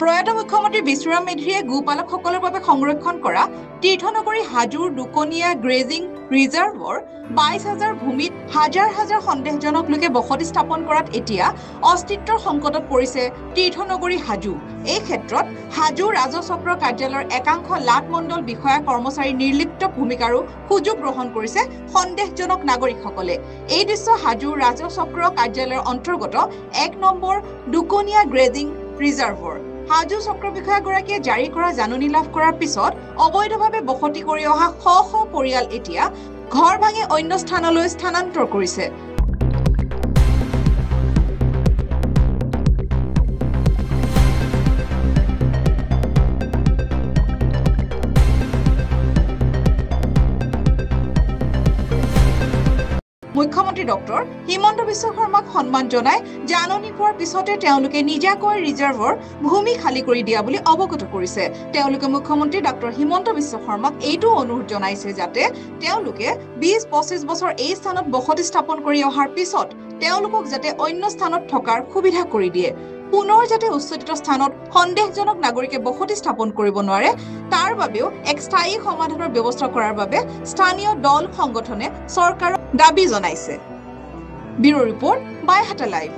প্ৰয়াত মুখ্যমন্ত্ৰী বিশ্বৰাম মেধিয়ে গোপালকসকলৰ বাবে সংৰক্ষণ কৰা তীৰ্থনগৰী হাজোৰ দুকনীয়া গ্ৰেজিং ৰিজাৰ্ভৰ ২২,০০০ ভূমিত হাজাৰ হাজাৰ সন্দেহজনক লোকে বসতি স্থাপন কৰাত এতিয়া অস্তিত্বৰ সংকটত পৰিছে তীৰ্থনগৰী হাজো। এই ক্ষেত্ৰত হাজো ৰাজচক্ৰ কাৰ্যালয়ৰ একাংশ লাট মণ্ডল বিষয়া কৰ্মচাৰী নিৰ্লিপ্ত ভূমিকাৰো সুযোগ গ্ৰহণ কৰিছে সন্দেহজনক নাগৰিকসকলে। এই দৃশ্য হাজো ৰাজচক্ৰ কাৰ্যালয়ৰ অন্তৰ্গত ১ নম্বৰ দুকনীয়া গ্ৰেজিং ৰিজাৰ্ভৰ। হাজো চক্ৰ বিষয়াগৰাকীয়ে জাৰি কৰা জাননী লাভ কৰাৰ পিছত অবৈধভাৱে বসতি কৰি অহা শ শ পৰিয়াল এতিয়া ঘৰ ভাঙি অন্য স্থানলৈ স্থানান্তৰ কৰিছে। মুখ্যমন্ত্ৰী ডক্টৰ হিমন্ত বিশ্ব শৰ্মাক সন্মান জনাই জাননী পোৱাৰ পিছতে তেওঁলোকে নিজাকৈ ৰিজাৰ্ভৰ ভূমি খালী কৰি দিয়া বুলি অৱগত কৰিছে। তেওঁলোকে মুখ্যমন্ত্ৰী ডক্টৰ হিমন্ত বিশ্ব শৰ্মাক এইটো অনুৰোধ জনাইছে যাতে তেওঁলোকে ২০-২৫ বছৰ এই স্থানত বসতি স্থাপন কৰি অহাৰ পিছত তেওঁলোকক যাতে অন্য স্থানত থকাৰ সুবিধা কৰি দিয়ে। পুনৰ যাতে উচ্চতিত স্থানত সন্দেহজনক নাগৰিকে বসতি স্থাপন কৰিব নোৱাৰে তাৰ বাবেও এক স্থায়ী সমাধানৰ ব্যৱস্থা কৰাৰ বাবে স্থানীয় দল সংগঠনে চৰকাৰক দাবী জনাইছে। Bureau report Baihata live.